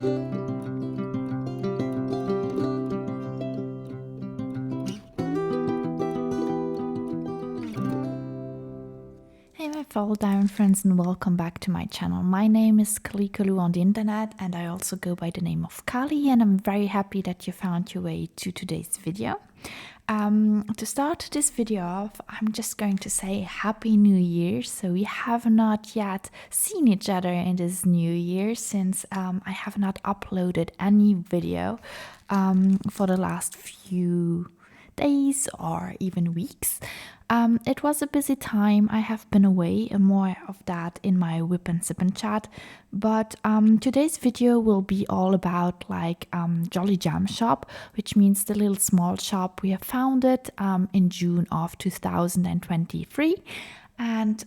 Hey my fellow diamond friends, and welcome back to my channel. My name is Kalikaloo on the internet, and I also go by the name of Kali, and I'm very happy that you found your way to today's video. To start this video off, I'm just going to say Happy New Year. So we have not yet seen each other in this new year since I have not uploaded any video for the last few days or even weeks. It was a busy time. I have been away, and more of that in my whip and sip and chat. But today's video will be all about like JollyGemShop, which means the little small shop we have founded in June of 2023. And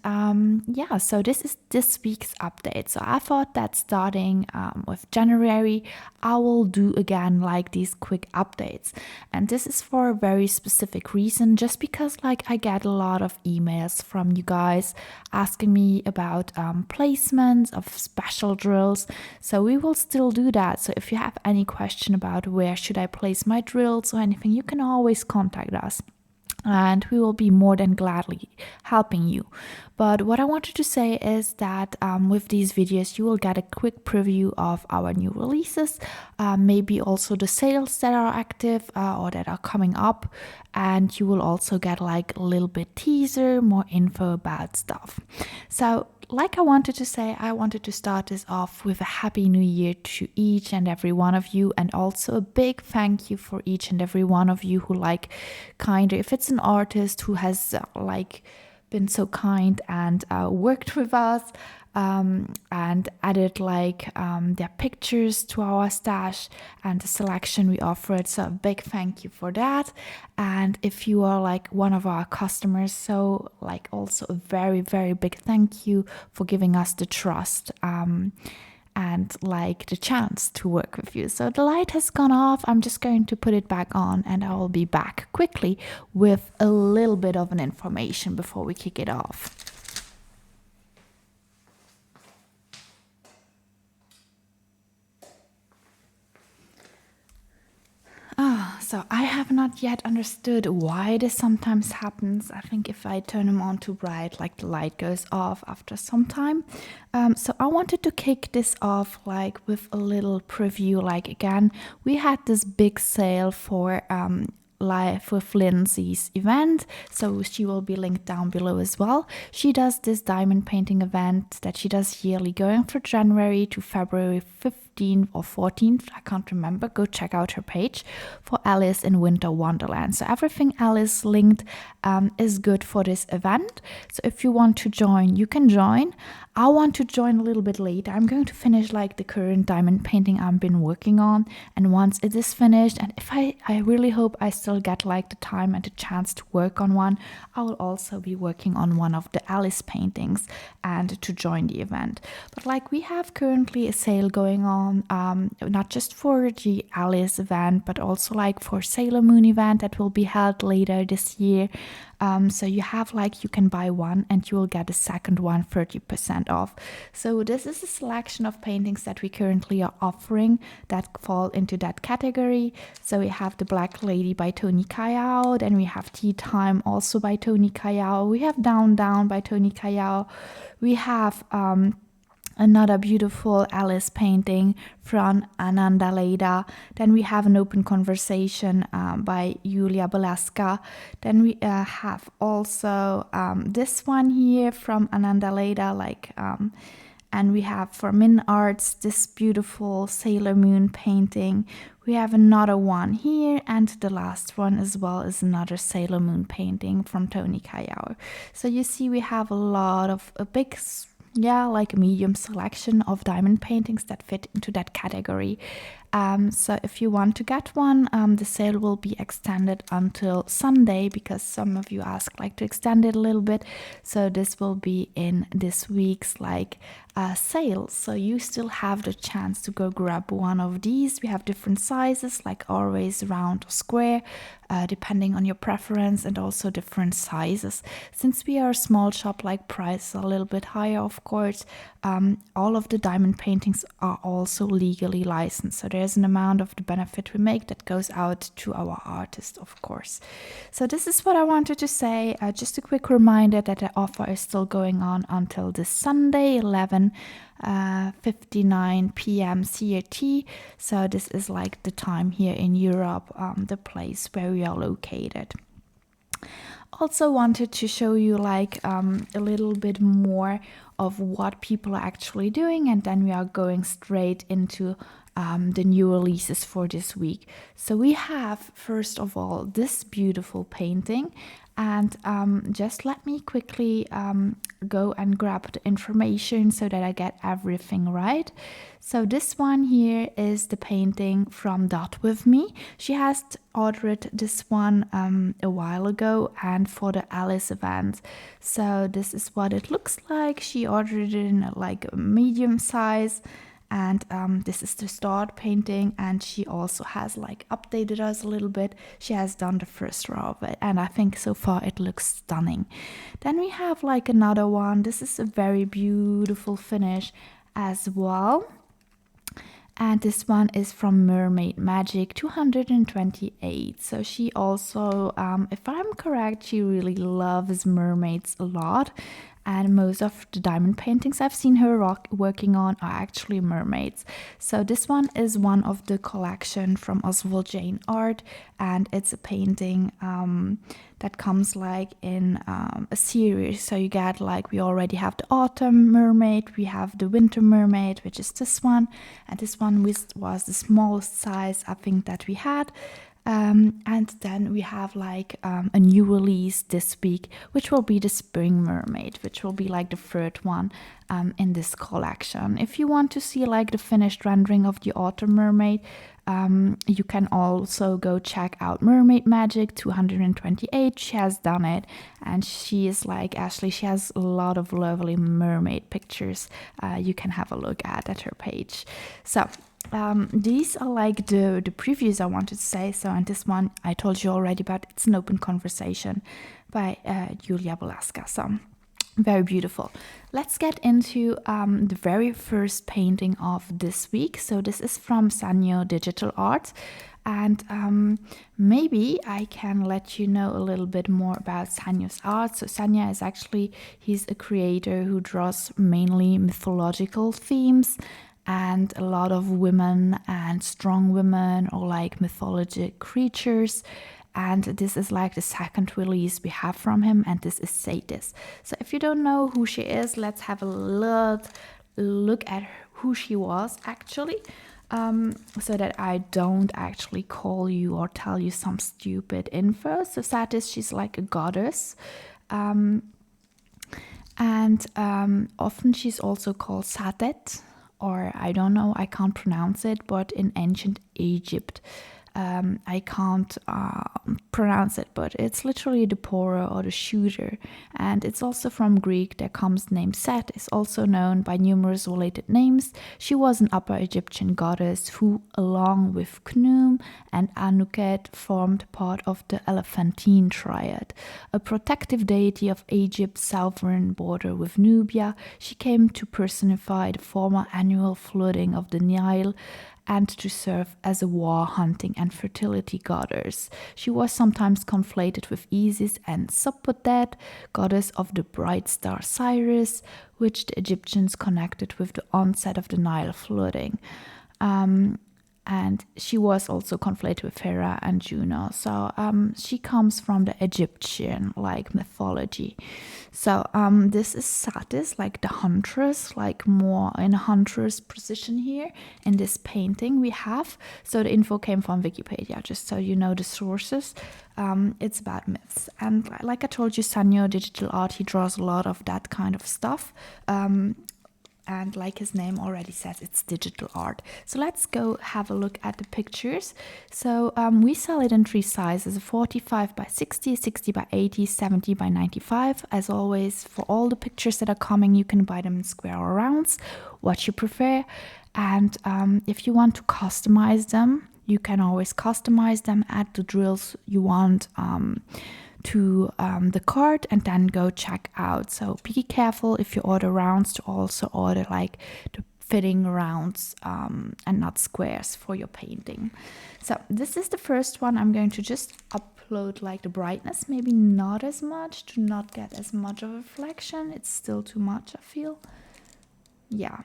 yeah, so this is this week's update. So I thought that starting with January, I will do again like these quick updates. And this is for a very specific reason, just because like I get a lot of emails from you guys asking me about placements of special drills. So we will still do that. So if you have any question about where should I place my drills or anything, you can always contact us, and we will be more than gladly helping you. But what I wanted to say is that with these videos you will get a quick preview of our new releases, maybe also the sales that are active or that are coming up, and you will also get like a little bit teaser, more info about stuff. So like I wanted to say, I wanted to start this off with a happy new year to each and every one of you, and also a big thank you for each and every one of you who like if it's an artist who has like been so kind and worked with us and added like their pictures to our stash and the selection we offered. So a big thank you for that. And if you are like one of our customers, so like also a very, very big thank you for giving us the trust and like the chance to work with you. So the light has gone off. I'm just going to put it back on, and I will be back quickly with a little bit of an information before we kick it off. So I have not yet understood why this sometimes happens. I think if I turn them on too bright, like the light goes off after some time. So I wanted to kick this off like with a little preview. Like again, we had this big sale for Life with Lindsay's event, so she will be linked down below as well. She does this diamond painting event that she does yearly, going from January to February 15th or 14th, I can't remember. Go check out her page for Alice in Winter Wonderland. So everything Alice linked is good for this event. So if you want to join, you can join. I want to join a little bit later. I'm going to finish like the current diamond painting I've been working on, and once it is finished, and if I really hope I still get like the time and the chance to work on one, I will also be working on one of the Alice paintings and to join the event. But like we have currently a sale going on, not just for the Alice event, but also like for Sailor Moon event that will be held later this year. So you have like, you can buy one and you will get a second one 30% off. So this is a selection of paintings that we currently are offering that fall into that category. So we have the Black Lady by Tony Kayao, then we have Tea Time also by Tony Kayao, we have Down Down by Tony Kayao, we have another beautiful Alice painting from Ananda Leda. Then we have an Open Conversation by Julia Balaska. Then we have also this one here from Ananda Leda, and we have for Min Arts this beautiful Sailor Moon painting. We have another one here, and the last one as well is another Sailor Moon painting from Tony Kayao. So you see we have a lot of like a medium selection of diamond paintings that fit into that category. So if you want to get one, the sale will be extended until Sunday, because some of you asked like to extend it a little bit. So this will be in this week's sale. So you still have the chance to go grab one of these. We have different sizes, like always round or square, depending on your preference, and also different sizes. Since we are a small shop, like price a little bit higher, of course, all of the diamond paintings are also legally licensed. So there's an amount of the benefit we make that goes out to our artists, of course. So this is what I wanted to say. Just a quick reminder that the offer is still going on until this Sunday, 11:59 p.m. CET. So this is like the time here in Europe, the place where we are located. Also wanted to show you like a little bit more of what people are actually doing, and then we are going straight into the new releases for this week. So we have, first of all, this beautiful painting, and just let me quickly go and grab the information so that I get everything right. So this one here is the painting from Dot With Me. She has ordered this one a while ago and for the Alice event. So this is what it looks like. She ordered it in like a medium size. And this is the start painting, and she also has like updated us a little bit. She has done the first row of it, and I think so far it looks stunning. Then we have like another one. This is a very beautiful finish as well. And this one is from Mermaid Magic, 228. So she also, if I'm correct, she really loves mermaids a lot. And most of the diamond paintings I've seen her working on are actually mermaids. So this one is one of the collection from Oswaldjane.art, and it's a painting that comes like in a series. So you get like, we already have the autumn mermaid, we have the winter mermaid, which is this one, and this one was the smallest size I think that we had. And then we have like a new release this week, which will be the Spring Mermaid, which will be like the third one in this collection. If you want to see like the finished rendering of the Autumn Mermaid, you can also go check out Mermaid Magic 228. She has done it, and she is like Ashley. She has a lot of lovely mermaid pictures. You can have a look at her page. So these are like the previews I wanted to say. So, and this one I told you already about. It's an open conversation by Julia Velasca. So very beautiful. Let's get into the very first painting of this week. So this is from Sanio Digital Art, and maybe I can let you know a little bit more about Sanio's art. So Sanio is actually, he's a creator who draws mainly mythological themes and a lot of women and strong women, or like mythologic creatures. And this is like the second release we have from him, and this is Satis. So if you don't know who she is, let's have a look at who she was actually, so that I don't actually call you or tell you some stupid info. So Satis, she's like a goddess, and often she's also called Satet, or I don't know, I can't pronounce it, but in ancient Egypt, I can't pronounce it, but it's literally the pourer or the shooter. And it's also from Greek. There comes the name Set, is also known by numerous related names. She was an Upper Egyptian goddess who, along with Khnum and Anuket, formed part of the Elephantine triad, a protective deity of Egypt's southern border with Nubia. She came to personify the former annual flooding of the Nile and to serve as a war, hunting, and fertility goddess. She was sometimes conflated with Isis and Sophotet, goddess of the bright star Sirius, which the Egyptians connected with the onset of the Nile flooding. And she was also conflated with Hera and Juno. So she comes from the Egyptian like mythology. So this is Satis, like the huntress, like more in a huntress position here in this painting we have. So the info came from Wikipedia, just so you know the sources. It's about myths. And like I told you, Sanio Digital Art, he draws a lot of that kind of stuff. And like his name already says, it's digital art. So let's go have a look at the pictures. So we sell it in 3 sizes: 45 by 60, 60 by 80, 70 by 95. As always, for all the pictures that are coming, you can buy them in square or rounds, what you prefer. And if you want to customize them, you can always customize them, add the drills you want to the cart and then go check out. So be careful if you order rounds to also order like the fitting rounds and not squares for your painting. So this is the first one. I'm going to just upload like the brightness, maybe not as much to not get as much of a reflection. It's still too much, I feel. Yeah.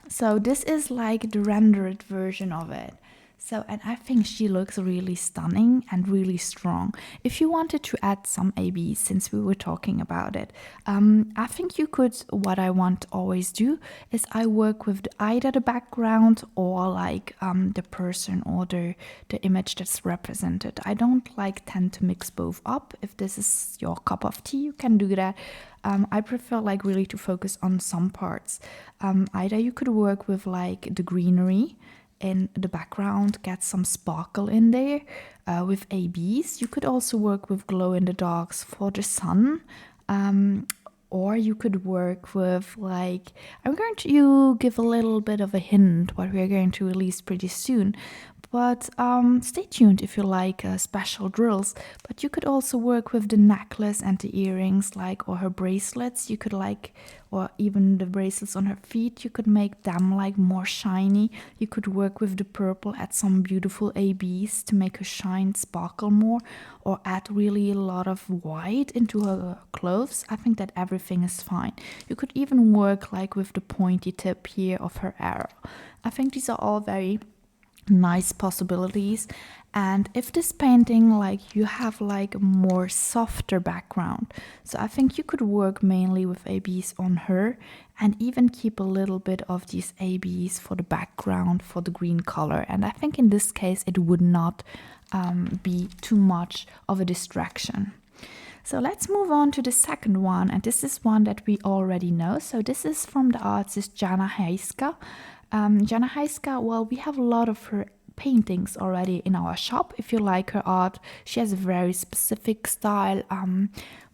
So this is like the rendered version of it. So, and I think she looks really stunning and really strong. If you wanted to add some ABs, since we were talking about it, I think you could, what I want to always do is I work with either the background or like the person or the image that's represented. I don't like tend to mix both up. If this is your cup of tea, you can do that. I prefer like really to focus on some parts. Either you could work with like the greenery in the background, get some sparkle in there with ABs. You could also work with glow in the darks for the sun, or you could work with like, I'm going to give a little bit of a hint what we're going to release pretty soon, but stay tuned if you like special drills. But you could also work with the necklace and the earrings, like, or her bracelets. You could like, or even the bracelets on her feet, you could make them like more shiny. You could work with the purple, add some beautiful ABs to make her shine, sparkle more, or add really a lot of white into her clothes. I think that everything is fine. You could even work like with the pointy tip here of her arrow. I think these are all very nice possibilities. And if this painting, like, you have like a more softer background, so I think you could work mainly with ABs on her and even keep a little bit of these ABs for the background for the green color. And I think in this case it would not be too much of a distraction. So let's move on to the second one, and this is one that we already know. So this is from the artist Jaana Heiska. Jaana Heiska, well, we have a lot of her paintings already in our shop. If you like her art, she has a very specific style,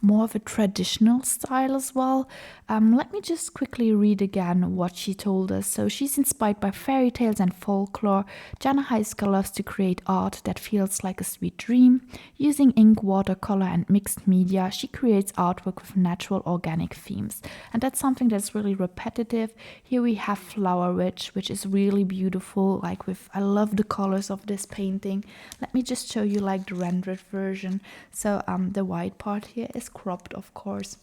more of a traditional style as well. Let me just quickly read again what she told us. So she's inspired by fairy tales and folklore. Jaana Heiska loves to create art that feels like a sweet dream. Using ink, watercolor and mixed media, she creates artwork with natural organic themes. And that's something that's really repetitive. Here we have Flower Witch, which is really beautiful, like with, I love the colors of this painting. Let me just show you like the rendered version. So the white part here is cropped, of course,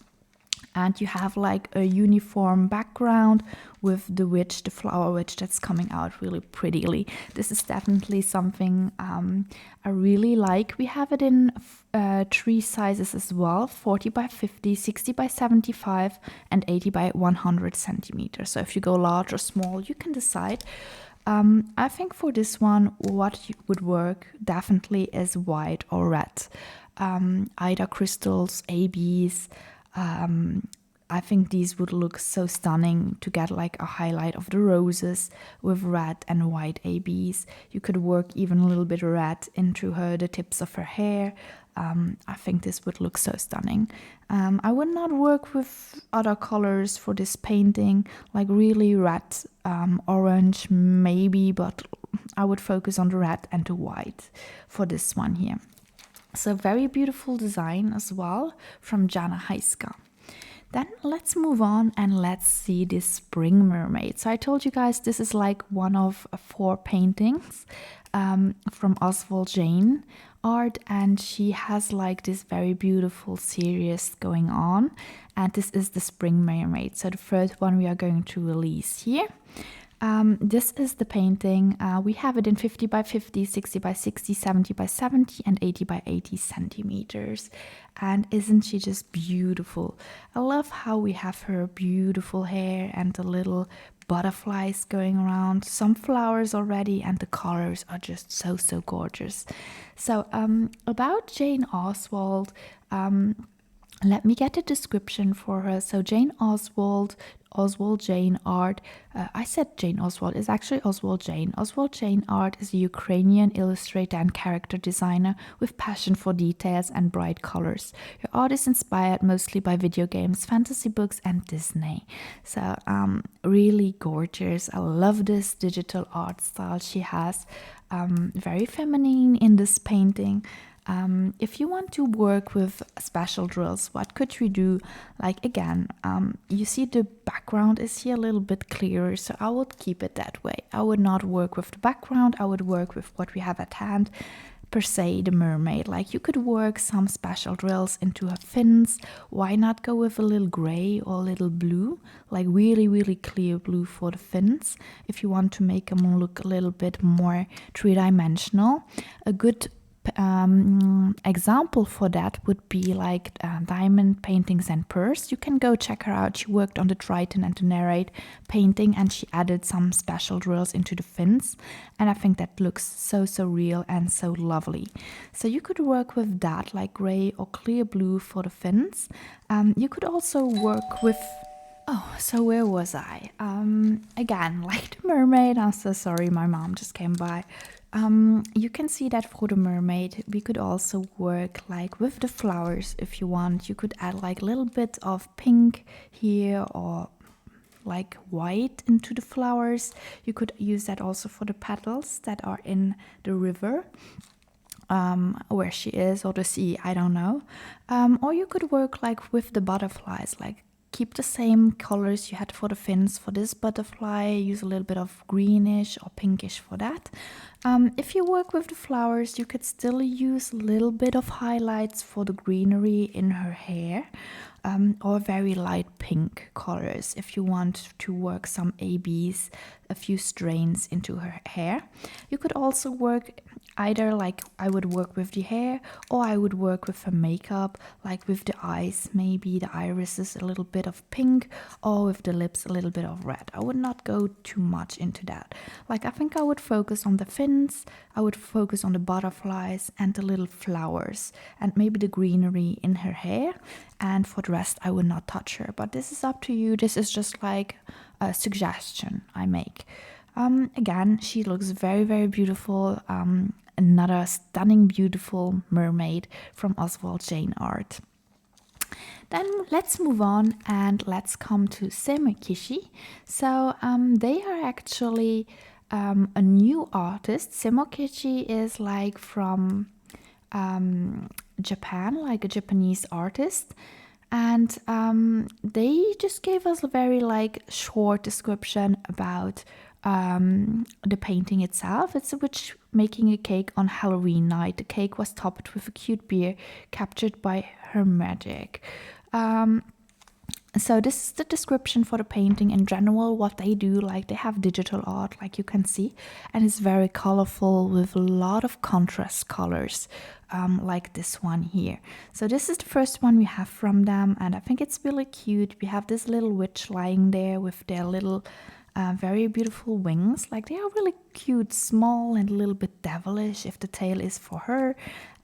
and you have like a uniform background with the witch, the flower witch, that's coming out really prettily. This is definitely something I really like. We have it in 3 sizes as well: 40 by 50, 60 by 75 and 80 by 100 centimeters. So if you go large or small, you can decide. I think for this one, what would work definitely is white or red. Either crystals, ABs. I think these would look so stunning to get like a highlight of the roses with red and white ABs. You could work even a little bit red into the tips of her hair. I think this would look so stunning. I would not work with other colors for this painting, like really red, orange maybe, but I would focus on the red and the white for this one here. So very beautiful design as well from Jaana Heiska. Then let's move on and let's see this spring mermaid. So I told you guys this is like one of 4 paintings from Oswaldjane.art, and she has like this very beautiful series going on, and this is the spring mermaid. So the first one we are going to release here. This is the painting. We have it in 50 by 50, 60 by 60, 70 by 70 and 80 by 80 centimeters. And isn't she just beautiful? I love how we have her beautiful hair and the little butterflies going around, some flowers already, and the colors are just so gorgeous. So about Jane Oswald, let me get a description for her. So Jane Oswaldjane.art. I said Jane Oswald. It's actually Oswaldjane. Oswaldjane.art is a Ukrainian illustrator and character designer with passion for details and bright colors. Her art is inspired mostly by video games, fantasy books, and Disney. So really gorgeous. I love this digital art style she has. Very feminine in this painting. If you want to work with special drills, what could you do? Like again, you see the background is here a little bit clearer, so I would keep it that way. I would not work with the background, I would work with what we have at hand, per se the mermaid. Like you could work some special drills into her fins. Why not go with a little gray or a little blue, like really clear blue for the fins, if you want to make them look a little bit more three-dimensional. A good example for that would be like Diamond Paintings and Purse. You can go check her out. She worked on the Triton and the Narrate painting, and she added some special drills into the fins, and I think that looks so real and so lovely. So you could work with that, like gray or clear blue for the fins. You could also work with so where was I? Again, like the mermaid. I'm so sorry, my mom just came by. You can see that for the mermaid, we could also work like with the flowers if you want. You could add like a little bit of pink here or like white into the flowers. You could use that also for the petals that are in the river. Where she is, or the sea, I don't know. Or you could work like with the butterflies, like keep the same colors you had for the fins for this butterfly, use a little bit of greenish or pinkish for that. If you work with the flowers, you could still use a little bit of highlights for the greenery in her hair, or very light pink colors if you want to work some ABs, a few strains into her hair. You could also work either like I would work with the hair, or I would work with her makeup, like with the eyes, maybe the irises a little bit of pink, or with the lips a little bit of red. I would not go too much into that. Like I think I would focus on the fins, I would focus on the butterflies and the little flowers, and maybe the greenery in her hair, and for the rest I would not touch her. But this is up to you. This is just like a suggestion I make. Again, she looks very beautiful. Another stunning, beautiful mermaid from Oswaldjane.art. Then let's move on and let's come to Semokichi. So they are actually a new artist. Semokichi is like from Japan, like a Japanese artist. And they just gave us a very like short description about the painting itself. It's a witch making a cake on Halloween night. The cake was topped with a cute bear captured by her magic. So this is the description for the painting in general, what they do. Like they have digital art, like you can see, and it's very colorful with a lot of contrast colors, like this one here. So this is the first one we have from them, and I think it's really cute. We have this little witch lying there with their little very beautiful wings. Like they are really cute, small and a little bit devilish if the tail is for her,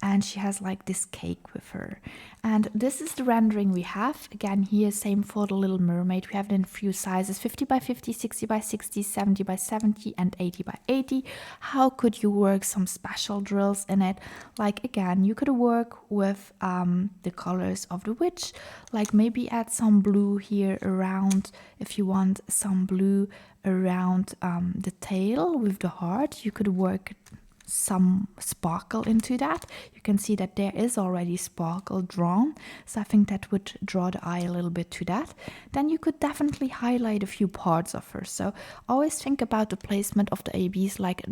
and she has like this cake with her. And this is the rendering we have. Again, here same for the little mermaid. We have it in a few sizes: 50 by 50, 60 by 60, 70 by 70 and 80 by 80. How could you work some special drills in it? Like again, you could work with the colors of the witch, like maybe add some blue here around if you want some blue around the tail with the heart. You could work some sparkle into that. You can see that there is already sparkle drawn, so I think that would draw the eye a little bit to that. Then you could definitely highlight a few parts of her. So always think about the placement of the ABs, like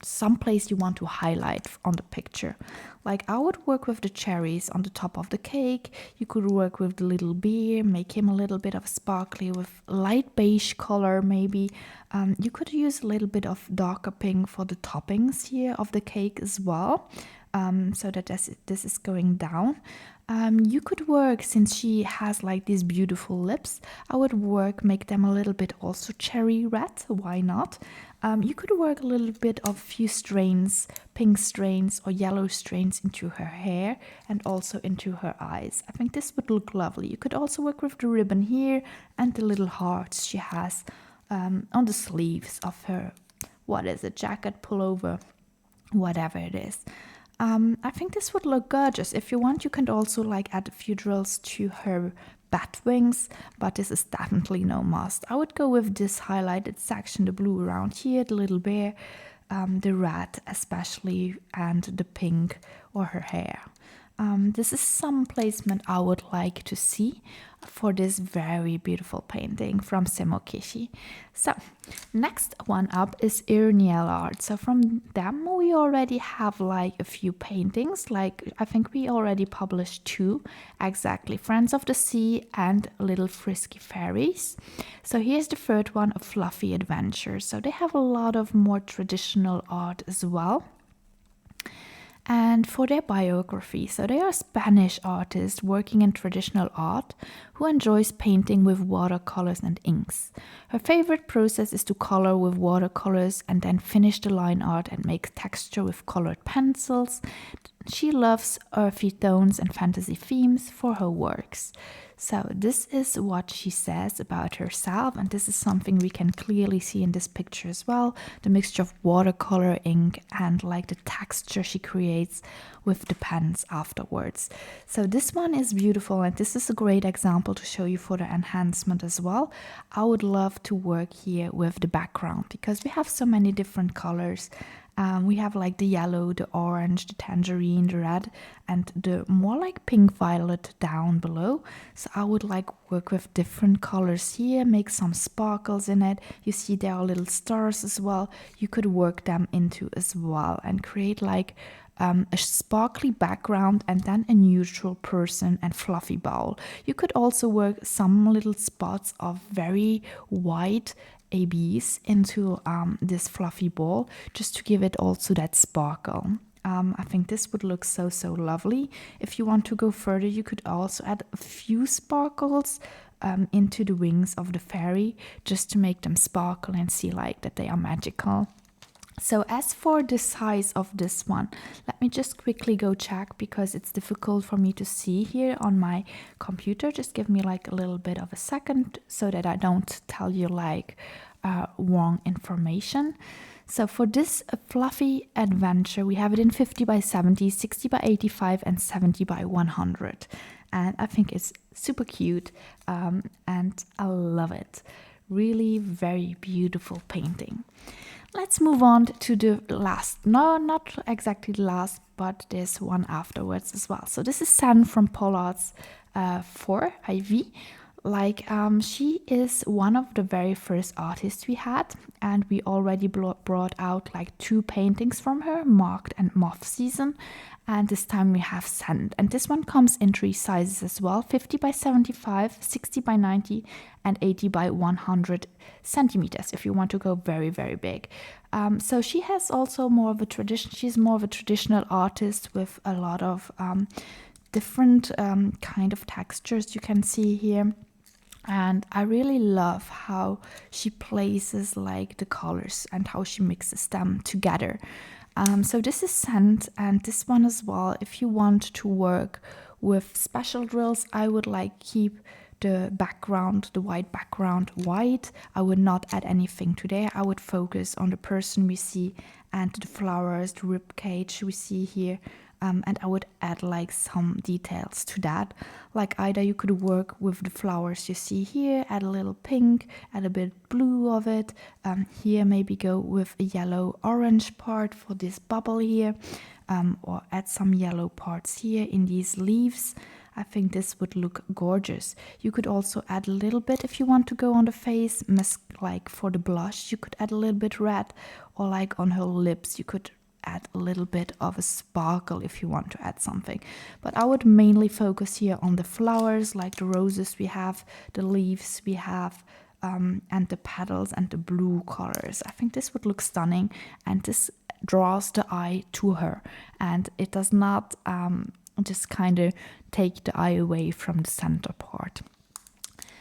some place you want to highlight on the picture. Like I would work with the cherries on the top of the cake. You could work with the little bear, make him a little bit of sparkly with light beige color maybe. You could use a little bit of darker pink for the toppings here of the cake as well, so that this is going down. You could work, since she has like these beautiful lips, I would make them a little bit also cherry red. Why not? You could work a little bit of few strains, pink strains or yellow strains into her hair and also into her eyes. I think this would look lovely. You could also work with the ribbon here and the little hearts she has on the sleeves of her, jacket, pullover, whatever it is. I think this would look gorgeous. If you want, you can also like add a few drills to her bat wings, but this is definitely no must. I would go with this highlighted section, the blue around here, the little bear, the red especially and the pink or her hair. This is some placement I would like to see for this very beautiful painting from Semokichi. So next one up is Irnielart. So from them we already have like a few paintings, like I think we already published 2 exactly, Friends of the Sea and Little Frisky Fairies. So here's the third one, A Fluffy Adventure. So they have a lot of more traditional art as well. And for their biography, so they are Spanish artists working in traditional art who enjoys painting with watercolors and inks. Her favorite process is to color with watercolors and then finish the line art and make texture with colored pencils. She loves earthy tones and fantasy themes for her works. So this is what she says about herself, and this is something we can clearly see in this picture as well. The mixture of watercolor, ink, and like the texture she creates with the pens afterwards. So this one is beautiful, and this is a great example to show you for the enhancement as well. I would love to work here with the background because we have so many different colors. We have like the yellow, the orange, the tangerine, the red, and the more like pink violet down below. So I would like work with different colors here, make some sparkles in it. You see there are little stars as well. You could work them into as well and create like a sparkly background and then a neutral person and fluffy bowl. You could also work some little spots of very white ABs into this fluffy ball just to give it also that sparkle. I think this would look so lovely. If you want to go further, you could also add a few sparkles into the wings of the fairy just to make them sparkle and see like that they are magical. So as for the size of this one, let me just quickly go check because it's difficult for me to see here on my computer. Just give me like a little bit of a second so that I don't tell you like wrong information. So for this fluffy adventure, we have it in 50 by 70, 60 by 85 and 70 by 100. And I think it's super cute and I love it. Really very beautiful painting. Let's move on to the last, no, not exactly the last, but there's one afterwards as well. So this is San from Pollard's 4 IV. Like she is one of the very first artists we had, and we already brought out like 2 paintings from her, Marked and Moth Season, and this time we have Sand. And this one comes in 3 sizes as well, 50 by 75, 60 by 90 and 80 by 100 centimeters if you want to go very big. So she has also more of a tradition, she's more of a traditional artist with a lot of different kind of textures you can see here. And I really love how she places like the colors and how she mixes them together. So this is Sand, and this one as well. If you want to work with special drills, I would like keep the background, the white background white. I would not add anything today. I would focus on the person we see and the flowers, the rib cage we see here. And I would add like some details to that. Like either you could work with the flowers you see here, add a little pink, add a bit blue of it. Here maybe go with a yellow orange part for this bubble here, or add some yellow parts here in these leaves. I think this would look gorgeous. You could also add a little bit if you want to go on the face, like for the blush, you could add a little bit red, or like on her lips, you could add a little bit of a sparkle if you want to add something. But I would mainly focus here on the flowers, like the roses we have, the leaves we have, and the petals and the blue colors. I think this would look stunning, and this draws the eye to her, and it does not just kind of take the eye away from the center part.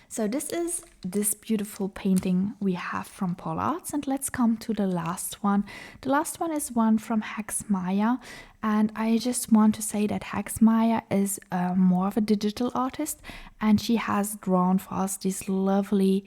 So this is this beautiful painting we have from Pollard's, and let's come to the last one. The last one is one from Hexmaya, and I just want to say that Hexmaya is more of a digital artist, and she has drawn for us these lovely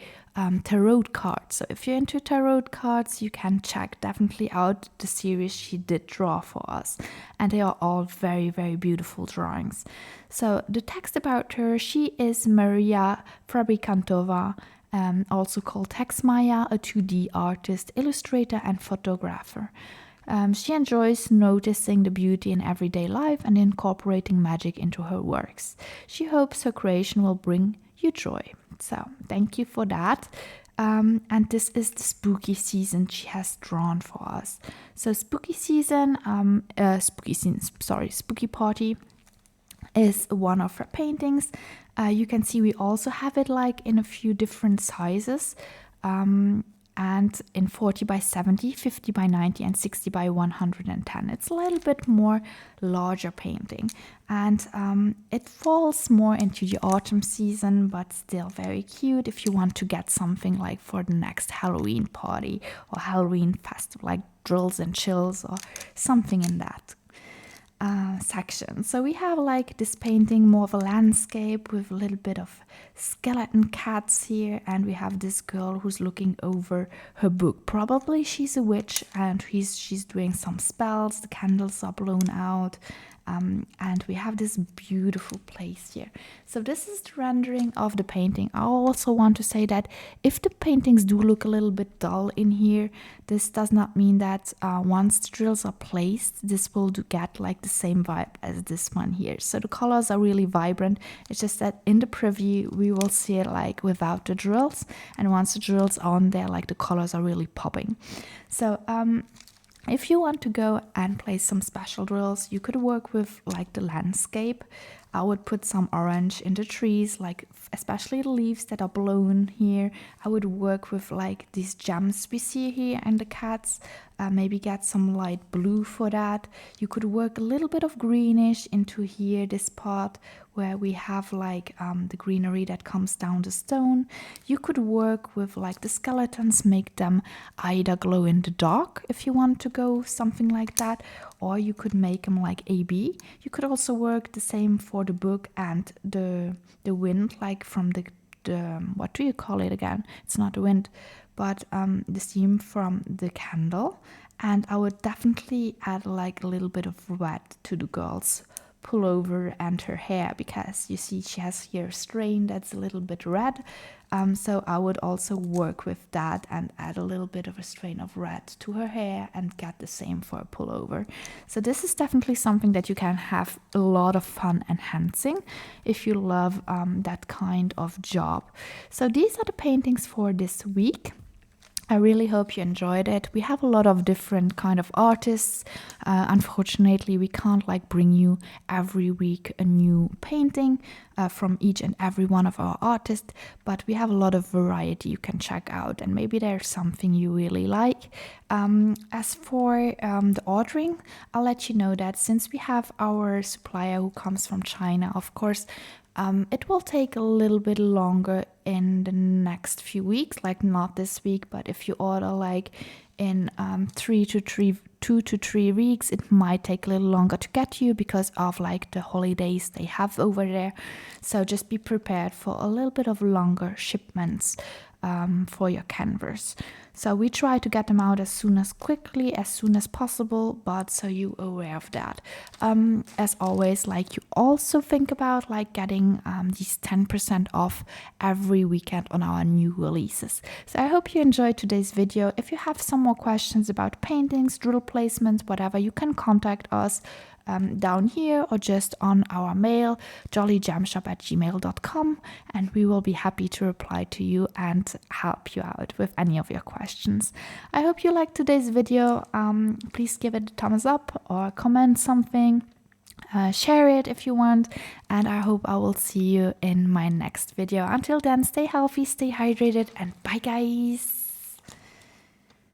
tarot cards. So if you're into tarot cards, you can check definitely out the series she did draw for us, and they are all very beautiful drawings. So the text about her, she is Maria Fabrikantova, also called Hexmaya, a 2D artist, illustrator, and photographer. She enjoys noticing the beauty in everyday life and incorporating magic into her works. She hopes her creation will bring you joy. So, thank you for that. And this is the spooky season she has drawn for us. So, spooky party is one of her paintings. You can see we also have it like in a few different sizes. And in 40 by 70, 50 by 90, and 60 by 110. It's a little bit more larger painting. And it falls more into the autumn season, but still very cute if you want to get something like for the next Halloween party or Halloween festival, like drills and chills or something in that section. So we have like this painting, more of a landscape with a little bit of skeleton cats here, and we have this girl who's looking over her book. Probably she's a witch and she's doing some spells. The candles are blown out. And we have this beautiful place here. So this is the rendering of the painting. I also want to say that if the paintings do look a little bit dull in here, this does not mean that once the drills are placed, this will get like the same vibe as this one here. So the colors are really vibrant. It's just that in the preview, we will see it like without the drills. And once the drills are on there, like the colors are really popping. So, if you want to go and place some special drills, you could work with like the landscape. I would put some orange in the trees, like especially the leaves that are blown here. I would work with like these gems we see here and the cats. Maybe get some light blue for that. You could work a little bit of greenish into here, this part where we have like the greenery that comes down the stone. You could work with like the skeletons, make them either glow in the dark if you want to go something like that, or you could make them like AB. You could also work the same for the book and the wind, like from the what do you call it again? It's not the wind, but the steam from the candle. And I would definitely add like a little bit of red to the girl's pullover and her hair, because you see she has here a strain that's a little bit red. So I would also work with that and add a little bit of a strain of red to her hair and get the same for a pullover. So this is definitely something that you can have a lot of fun enhancing if you love that kind of job. So these are the paintings for this week. I really hope you enjoyed it. We have a lot of different kind of artists. Unfortunately, we can't like bring you every week a new painting from each and every one of our artists, but we have a lot of variety you can check out, and maybe there's something you really like. As for the ordering, I'll let you know that since we have our supplier who comes from China, of course, it will take a little bit longer in the next few weeks, like not this week, but if you order like in 2 to 3 weeks, it might take a little longer to get to you because of like the holidays they have over there. So just be prepared for a little bit of longer shipments for your canvas. So we try to get them out as soon as possible, but so you aware of that. As always, like you also think about like getting these 10% off every weekend on our new releases. So I hope you enjoyed today's video. If you have some more questions about paintings, drill placements, whatever, you can contact us down here or just on our mail, JollyGemShop@gmail.com, and we will be happy to reply to you and help you out with any of your questions. I hope you liked today's video. Please give it a thumbs up or comment something. Share it if you want, and I hope I will see you in my next video. Until then, stay healthy, stay hydrated, and bye guys.